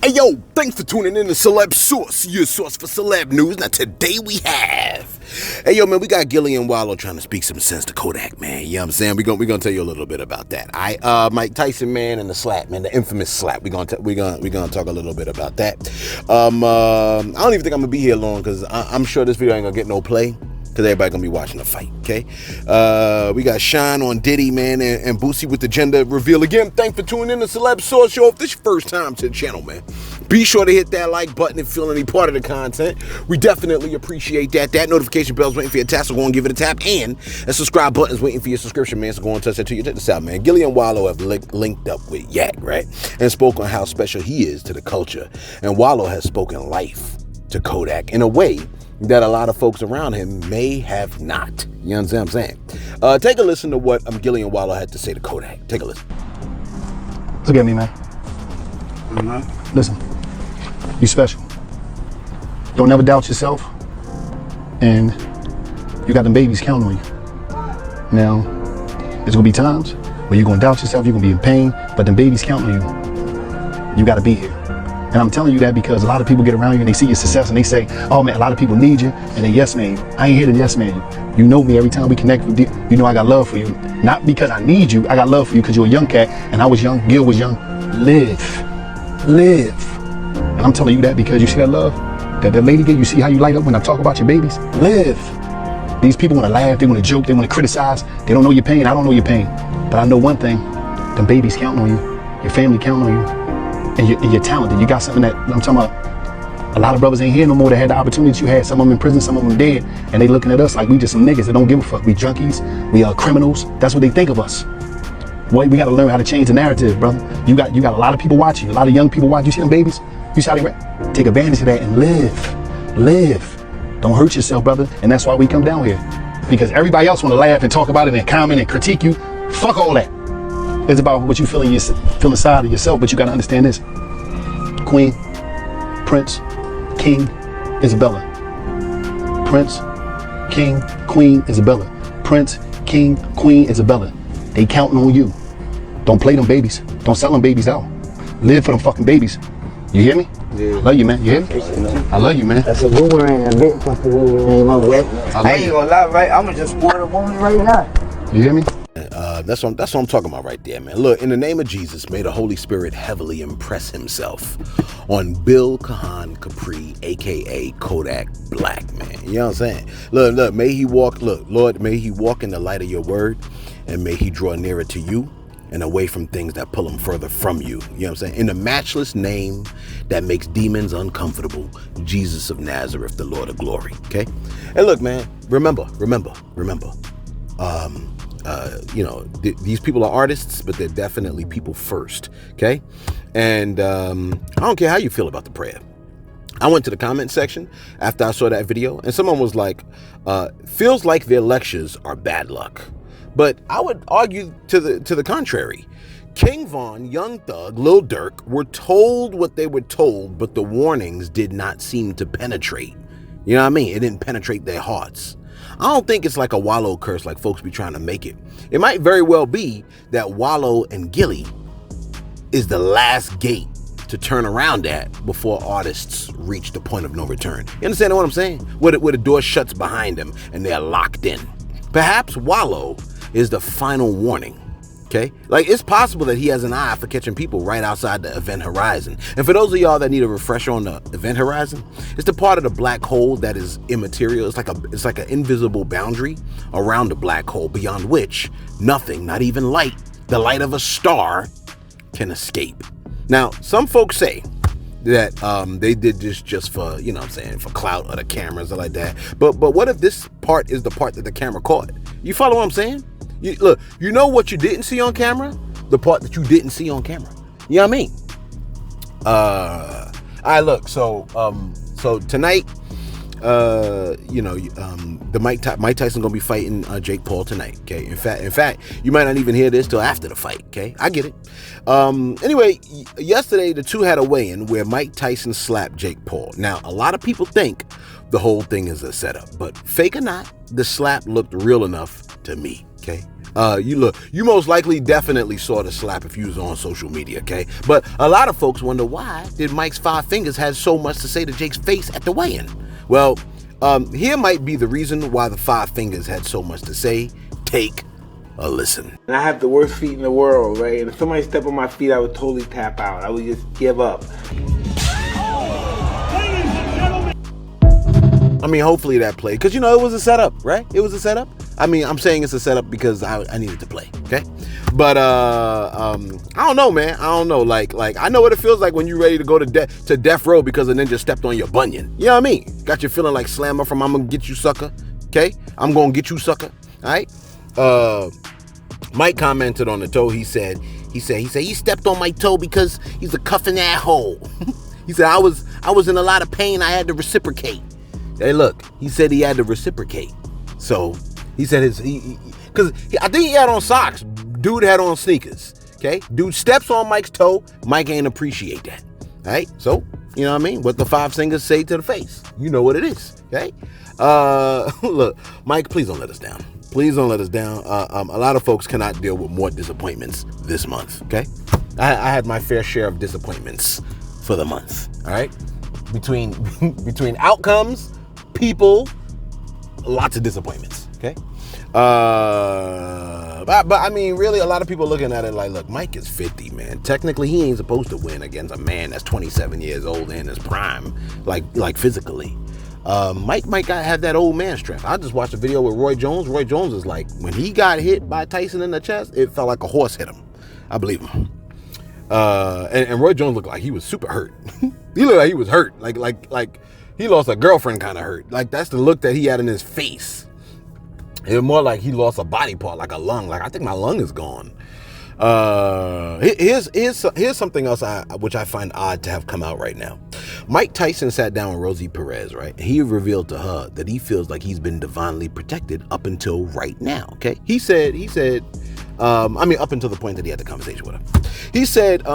Hey yo, thanks for tuning in to Celeb Source, your source for celeb news. Now today we have, hey yo man, we got Gilly and Wallow trying to speak some sense to Kodak, man. You know what I'm saying? We're gonna tell you a little bit about that. Mike Tyson, man, and the slap, man, the infamous slap. We're gonna talk a little bit about that. I don't even think I'm gonna be here long because I'm sure this video ain't gonna get no play. Because everybody gonna be watching the fight, okay? We got Shyne on Diddy, man, and Boosie with the gender reveal again. Thanks for tuning in to Celeb Source Show. If this is your first time to the channel, man, be sure to hit that like button if feeling any part of the content. We definitely appreciate that. That notification bell's waiting for your tap, so go and give it a tap. And that subscribe button's waiting for your subscription, man, so go and touch that too. You check this out, man. Gilly and Wallow have linked up with Yak, right? And spoke on how special he is to the culture. And Wallow has spoken life to Kodak in a way that a lot of folks around him may have not. You understand what I'm saying? Take a listen to what Gilly and Wallow had to say to Kodak. Take a listen. Look at me, man. Listen, you special. Don't ever doubt yourself. And you got them babies counting on you. Now, there's gonna be times where you're gonna doubt yourself, you're gonna be in pain, but them babies counting on you. You gotta be here. And I'm telling you that because a lot of people get around you and they see your success and they say, oh man, a lot of people need you, and they yes man you. I ain't here to yes man you. You know me, every time we connect with you, you know I got love for you. Not because I need you, I got love for you because you're a young cat and I was young, Gil was young. Live. And I'm telling you that because you see that love that lady gave, you see how you light up when I talk about your babies? Live. These people want to laugh, they want to joke, they want to criticize. They don't know your pain, I don't know your pain. But I know one thing, them babies counting on you, your family counting on you. And you're talented. You got something that I'm talking about. A lot of brothers ain't here no more that had the opportunities you had. Some of them in prison, some of them dead, and they looking at us like we just some niggas that don't give a fuck. We junkies, we are criminals. That's what they think of us. Boy, we got to learn how to change the narrative, brother. You got a lot of people watching, a lot of young people watching. You see them babies? You see how they take advantage of that and live. Don't hurt yourself, brother. And that's why we come down here, because everybody else want to laugh and talk about it and comment and critique you. Fuck all that. It's about what you feel inside of yourself, but you gotta understand this. Queen, Prince, King, Isabella. Prince, King, Queen, Isabella. Prince, King, Queen, Isabella. They counting on you. Don't play them babies. Don't sell them babies out. Live for them fucking babies. You hear me? Yeah. I love you, man. You hear me? I love you, man. That's a boomerang, a big fucking boomerang. I ain't gonna lie, right? I'ma just support a woman right now. You hear me? That's what I'm talking about right there, man. Look, in the name of Jesus, may the Holy Spirit heavily impress himself on Bill Kahan Capri, a.k.a. Kodak Black, man. You know what I'm saying? Look, may he walk, Lord, may he walk in the light of your word, and may he draw nearer to you and away from things that pull him further from you. You know what I'm saying? In the matchless name that makes demons uncomfortable, Jesus of Nazareth, the Lord of glory, okay? And look, man, remember, these people are artists, but they're definitely people first, okay? And I don't care how you feel about the prayer. I went to the comment section after I saw that video, and someone was like, feels like their lectures are bad luck. But I would argue to the contrary. King Von, Young Thug, Lil Durk were told what they were told, but the warnings did not seem to penetrate. You know what I mean? It didn't penetrate their hearts. I don't think it's like a Wallow curse like folks be trying to make it. It might very well be that Wallow and Gilly is the last gate to turn around at before artists reach the point of no return. You understand what I'm saying? Where the door shuts behind them and they're locked in. Perhaps Wallow is the final warning. Okay, like it's possible that he has an eye for catching people right outside the event horizon. And for those of y'all that need a refresher on the event horizon, it's the part of the black hole that is immaterial. It's like an invisible boundary around the black hole beyond which nothing, not even light, the light of a star, can escape. Now, some folks say that they did this just for, you know what I'm saying, for clout or the cameras or like that. But what if this part is the part that the camera caught? You follow what I'm saying? Look, you know what you didn't see on camera? The part that you didn't see on camera. You know what I mean? All right, look, so tonight, Mike Tyson gonna be fighting Jake Paul tonight. Okay, in fact, you might not even hear this till after the fight. Okay, I get it. Anyway, yesterday the two had a weigh-in where Mike Tyson slapped Jake Paul. Now, a lot of people think the whole thing is a setup, but fake or not, the slap looked real enough to me. Okay, You most likely definitely saw the slap if you was on social media, okay? But a lot of folks wonder why did Mike's five fingers have so much to say to Jake's face at the weigh-in? Well, here might be the reason why the five fingers had so much to say. Take a listen. And I have the worst feet in the world, right? And if somebody stepped on my feet, I would totally tap out. I would just give up. I mean, hopefully that played, because, it was a setup, right? It was a setup. I mean, I'm saying it's a setup because I needed to play, okay? But, I don't know, man. I don't know. Like, I know what it feels like when you're ready to go to death row because a ninja stepped on your bunion. You know what I mean? Got you feeling like Slammer from I'm Gonna Get You Sucker, okay? I'm Gonna Get You Sucker, all right? Mike commented on the toe. He said he stepped on my toe because he's a cuffing asshole. He said, I was in a lot of pain. I had to reciprocate. Hey, look, he said he had to reciprocate. So he said because I think he had on socks. Dude had on sneakers. Okay, dude steps on Mike's toe. Mike ain't appreciate that. All right, so you know what I mean. What the five fingers say to the face. You know what it is. Okay. Look, Mike, please don't let us down. Please don't let us down. A lot of folks cannot deal with more disappointments this month. Okay, I had my fair share of disappointments for the month. All right, between outcomes, people, lots of disappointments. Okay, but I mean, really, a lot of people looking at it like, look, Mike is 50, man. Technically, he ain't supposed to win against a man that's 27 years old in his prime, like physically. Mike might have that old man strength. I just watched a video with Roy Jones. Roy Jones is like, when he got hit by Tyson in the chest, it felt like a horse hit him. I believe him. And Roy Jones looked like he was super hurt. He looked like he was hurt. Like he lost a girlfriend kind of hurt. Like, that's the look that he had in his face. It was more like he lost a body part, like a lung. Like, I think my lung is gone. Here's something else which I find odd to have come out right now. Mike Tyson sat down with Rosie Perez, right? He revealed to her that he feels like he's been divinely protected up until right now. Okay, he said, up until the point that he had the conversation with her. He said,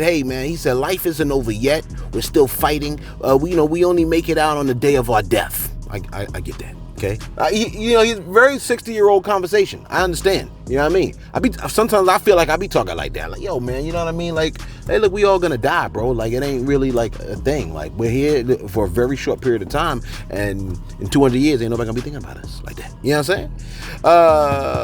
hey man, he said, life isn't over yet. We're still fighting. We only make it out on the day of our death. I get that. Okay, he's very 60-year-old conversation. I understand. You know what I mean? Sometimes I feel like I be talking like that. Like, yo, man, you know what I mean? Like, hey, look, we all gonna die, bro. Like, it ain't really like a thing. Like, we're here for a very short period of time, and in 200 years, ain't nobody gonna be thinking about us like that. You know what I'm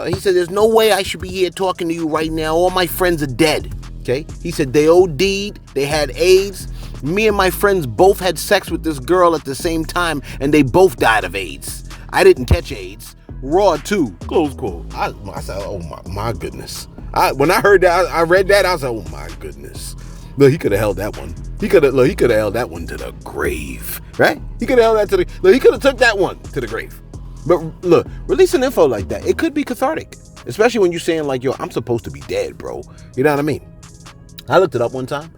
saying? He said, there's no way I should be here talking to you right now. All my friends are dead. Okay? He said they OD'd, they had AIDS. Me and my friends both had sex with this girl at the same time, and they both died of AIDS. I didn't catch AIDS. Raw too. Close quote. I said, oh my goodness. When I heard that, I read that, I was like, oh my goodness. Look, he could have held that one. He could have held that one to the grave, right? He could have held that he could have took that one to the grave. But look, releasing info like that, it could be cathartic, especially when you're saying like, yo, I'm supposed to be dead, bro. You know what I mean? I looked it up one time.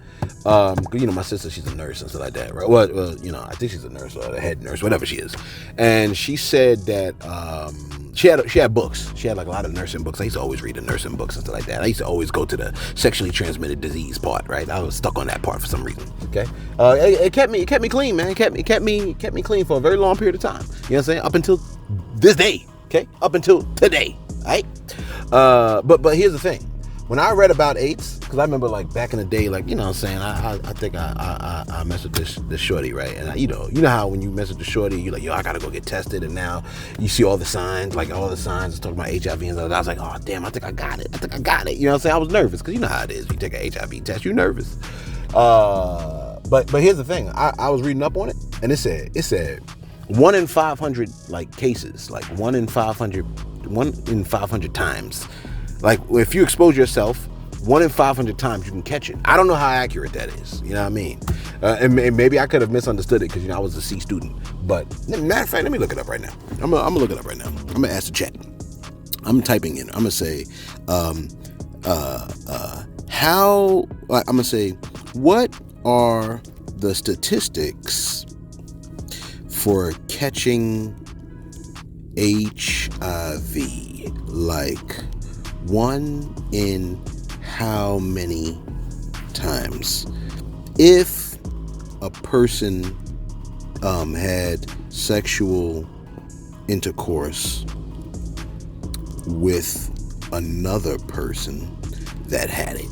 My sister, she's a nurse and stuff like that, right? Well, I think she's a nurse or a head nurse, whatever she is. And she said that she had books. She had like a lot of nursing books. I used to always read the nursing books and stuff like that. I used to always go to the sexually transmitted disease part, right? I was stuck on that part for some reason. Okay, it kept me clean, man. It kept me clean for a very long period of time. You know what I'm saying? Up until this day. Okay, up until today. Right? But here's the thing. When I read about AIDS, because I remember like back in the day, like, you know what I'm saying, I think I messed with this shorty, right? And you know how when you mess with the shorty, you're like, yo, I gotta go get tested, and now you see all the signs it's talking about HIV and stuff. I was like, oh damn, I think I got it. You know what I'm saying? I was nervous, because you know how it is. You take an HIV test, you're nervous. But here's the thing. I was reading up on it, and it said 1 in 500 like cases, like 1 in 500 times. Like, if you expose yourself 1 in 500 times, you can catch it. I don't know how accurate that is. You know what I mean? And maybe I could have misunderstood it because, I was a C student. But, matter of fact, let me look it up right now. I'm going to look it up right now. I'm going to ask the chat. I'm typing in. I'm going to say, what are the statistics for catching HIV? Like, 1 in how many times? If a person had sexual intercourse with another person that had it.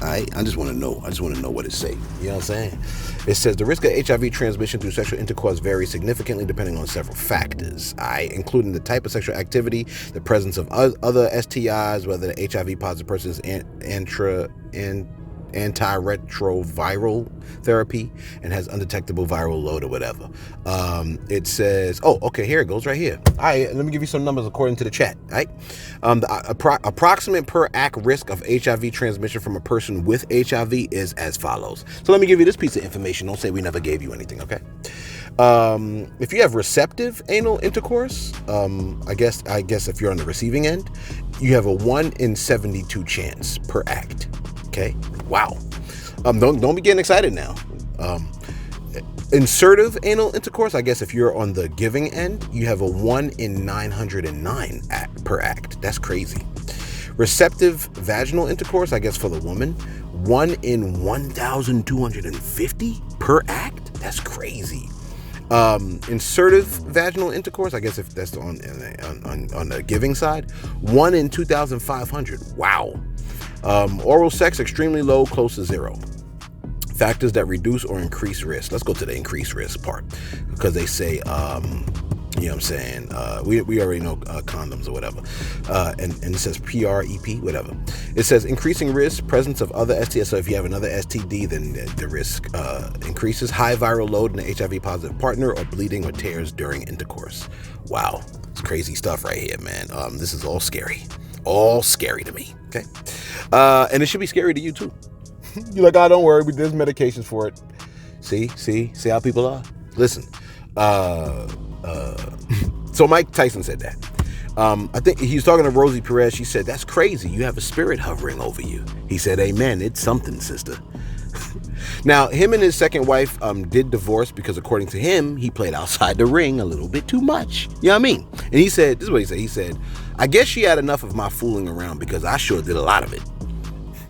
I just want to know what it say. You know what I'm saying? It says the risk of HIV transmission through sexual intercourse varies significantly depending on several factors, including the type of sexual activity, the presence of other STIs, whether the HIV positive person is antiretroviral therapy and has undetectable viral load or whatever. It says, here it goes right here. All right, let me give you some numbers according to the chat. All right, the approximate per act risk of HIV transmission from a person with HIV is as follows. So let me give you this piece of information. Don't say we never gave you anything, okay? If you have receptive anal intercourse, I guess if you're on the receiving end, you have a 1 in 72 chance per act. Okay. Wow. Don't be getting excited now. Insertive anal intercourse, I guess if you're on the giving end, you have a 1 in 909 per act. That's crazy. Receptive vaginal intercourse, I guess for the woman, 1 in 1,250 per act. That's crazy. Insertive vaginal intercourse, I guess if that's on the giving side, 1 in 2,500. Wow. Oral sex, extremely low, close to 0. Factors that reduce or increase risk. Let's go to the increased risk part because they say, you know what I'm saying? We already know condoms or whatever. And it says PrEP, whatever. It says increasing risk, presence of other STIs. So if you have another STD, then the risk increases. High viral load in an HIV positive partner or bleeding or tears during intercourse. Wow. It's crazy stuff right here, man. This is all scary. All scary to me. Okay. And it should be scary to you too. You're like, don't worry, there's medications for it. See how people are? Listen, so Mike Tyson said that. I think he was talking to Rosie Perez. She said, that's crazy. You have a spirit hovering over you. He said, amen. It's something, sister. Now, him and his second wife did divorce because according to him, he played outside the ring a little bit too much. You know what I mean? And he said, this is what he said. He said, I guess she had enough of my fooling around because I sure did a lot of it.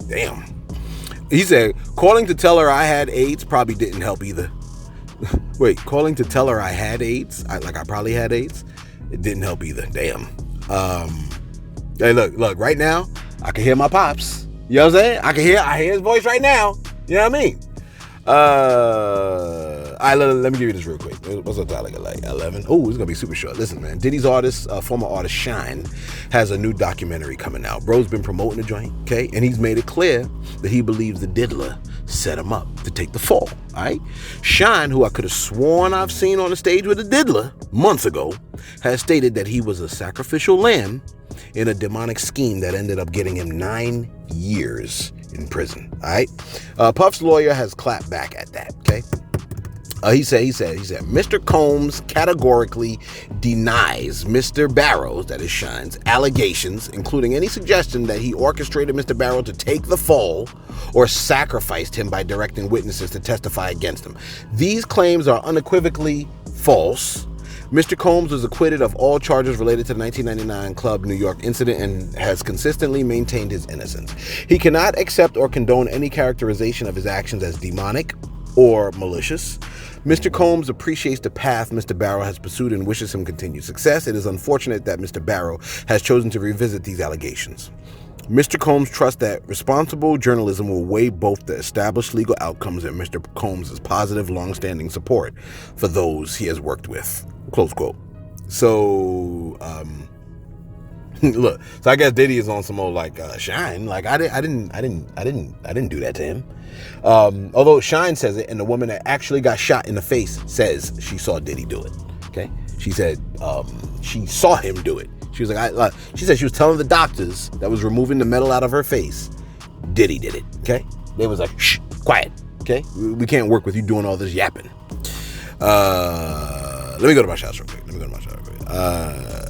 Damn. He said, calling to tell her I had AIDS probably didn't help either. Wait, calling to tell her I had AIDS? I probably had AIDS? It didn't help either. Damn. Hey, look, right now, I can hear my pops. You know what I'm saying? I hear his voice right now. You know what I mean? Let me give you this real quick. What's the time? Like 11? Oh, it's gonna be super short. Listen, man. Diddy's former artist Shyne, has a new documentary coming out. Bro's been promoting the joint, okay? And he's made it clear that he believes the diddler set him up to take the fall, all right? Shyne, who I could have sworn I've seen on the stage with a diddler months ago, has stated that he was a sacrificial lamb in a demonic scheme that ended up getting him 9 years in prison, all right? Puff's lawyer has clapped back at that, okay? He said, Mr. Combs categorically denies Mr. Barrows, that is Shyne's, allegations, including any suggestion that he orchestrated Mr. Barrow to take the fall or sacrificed him by directing witnesses to testify against him. These claims are unequivocally false. Mr. Combs was acquitted of all charges related to the 1999 Club New York incident and has consistently maintained his innocence. He cannot accept or condone any characterization of his actions as demonic or malicious. Mr. Combs appreciates the path Mr. Barrow has pursued and wishes him continued success. It is unfortunate that Mr. Barrow has chosen to revisit these allegations. Mr. Combs trusts that responsible journalism will weigh both the established legal outcomes and Mr. Combs' positive, long-standing support for those he has worked with. Close quote. So, look. So I guess Diddy is on some old Shyne. Like I didn't do that to him. Although Shyne says it, and the woman that actually got shot in the face says she saw Diddy do it. Okay, she said she saw him do it. She was like, she said she was telling the doctors that was removing the metal out of her face, Diddy did it. Okay, they was like, shh, quiet. Okay, we can't work with you doing all this yapping. Let me go to my shots real quick.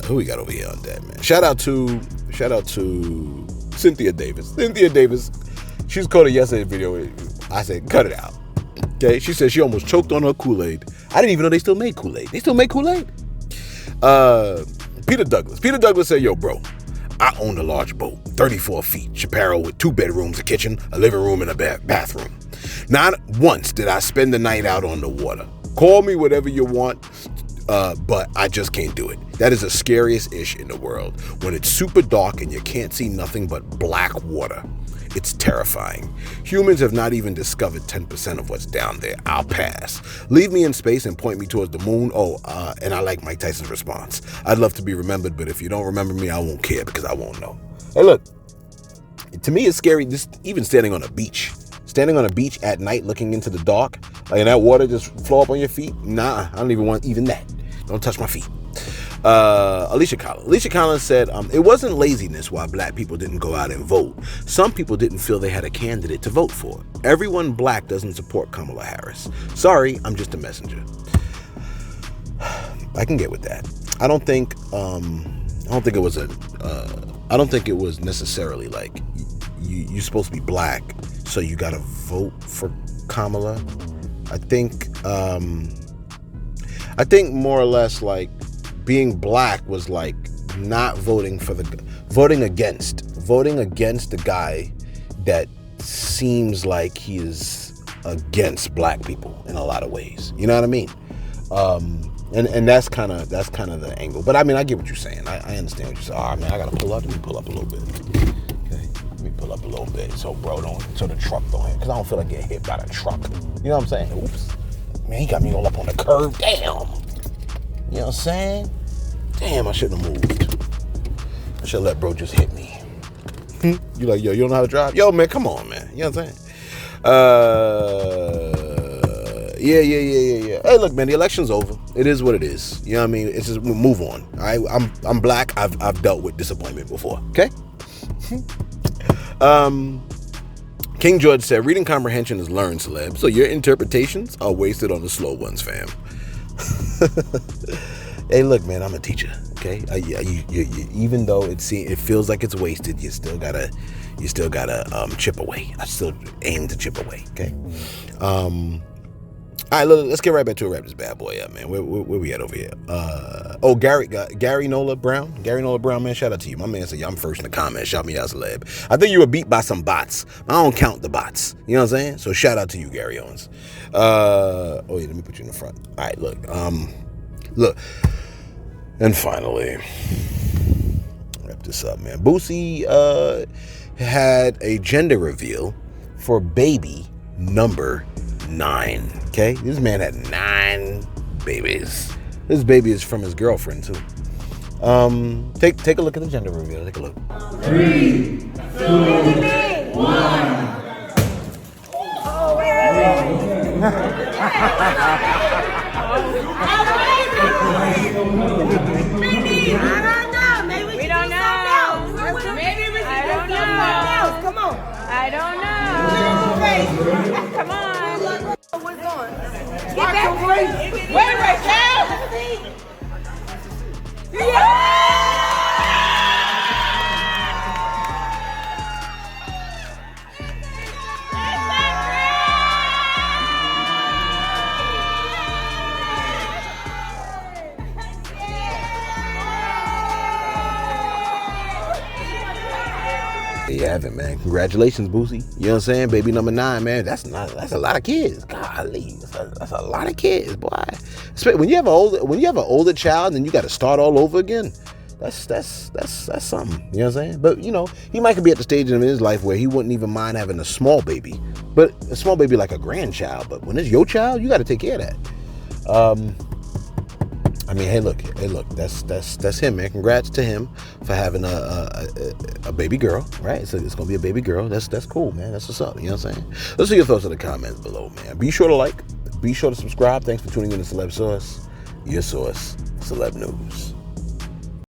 Who we got over here on that, man? Shout out to Cynthia Davis. She was caught in yesterday's video. I said, cut it out. Okay, she said she almost choked on her Kool-Aid. I didn't even know they still made Kool-Aid. They still make Kool-Aid? Peter Douglas said, yo, bro, I own a large boat, 34 feet, Chaparral with 2 bedrooms, a kitchen, a living room, and a bathroom. Not once did I spend the night out on the water. Call me whatever you want. But I just can't do it. That is the scariest ish in the world. When it's super dark and you can't see nothing but black water. It's terrifying. Humans have not even discovered 10% of what's down there. I'll pass. Leave me in space and point me towards the moon. And I like Mike Tyson's response. I'd love to be remembered, but if you don't remember me, I won't care because I won't know. Hey, look. To me, it's scary just even standing on a beach. Standing on a beach at night looking into the dark, and that water just flow up on your feet. Nah, I don't even want even that. Don't touch my feet. Alicia Collins said, it wasn't laziness why black people didn't go out and vote. Some people didn't feel they had a candidate to vote for. Everyone black doesn't support Kamala Harris. Sorry, I'm just a messenger. I can get with that. I don't think it was necessarily like you're supposed to be black, so you gotta vote for Kamala. I think more or less like being black was like not voting against the guy that seems like he is against black people in a lot of ways. You know what I mean? And that's kind of the angle. But I mean, I get what you're saying. I understand what you're saying. Oh man, I gotta pull up. Let me pull up a little bit. Okay, let me pull up a little bit so the truck don't hit. Cause I don't feel like getting hit by the truck. You know what I'm saying? Oops. Man, he got me all up on the curb. Damn. You know what I'm saying? Damn, I shouldn't have moved. I should have let bro just hit me. You like, yo, you don't know how to drive? Yo, man, come on, man. You know what I'm saying? Yeah. Hey, look, man, the election's over. It is what it is. You know what I mean? It's just move on. All right, I'm black. I've dealt with disappointment before. Okay. King George said, "Reading comprehension is learned, celeb. So your interpretations are wasted on the slow ones, fam." Hey, look, man, I'm a teacher. Okay, you, even though it feels like it's wasted, you still gotta chip away. I still aim to chip away. Okay. All right, let's get right back to it. Wrap this bad boy up, man. Where we at over here? Gary Nola Brown. Gary Nola Brown, man, shout out to you. My man said, I'm first in the comments. Shout me out, celeb. I think you were beat by some bots. I don't count the bots. You know what I'm saying? So shout out to you, Gary Owens. Let me put you in the front. All right, look. And finally, wrap this up, man. Boosie had a gender reveal for baby number 9. Okay, this man had 9 babies. This baby is from his girlfriend too. Take a look at the gender reveal. Take a look. 3, 2, 1. Oh, wait. Maybe. I don't know. Maybe we don't know. Maybe we should do something else. Come on. I don't know. Come on. What's going? Get back. Wait, Cal. Yeah. There you have it, man. Congratulations, Boosie. You know what I'm saying? Baby number 9, man. That's a lot of kids. Golly, that's a lot of kids, boy. When you have an older child and then you got to start all over again, that's something. You know what I'm saying? But you know, he might be at the stage in his life where he wouldn't even mind having a small baby, but a small baby like a grandchild. But when it's your child, you got to take care of that. I mean, hey, look, that's him, man. Congrats to him for having a baby girl, right? So it's gonna be a baby girl. That's cool, man. That's what's up. You know what I'm saying? Let's see your thoughts in the comments below, man. Be sure to like, be sure to subscribe. Thanks for tuning in to Celeb Source, your source, Celeb News.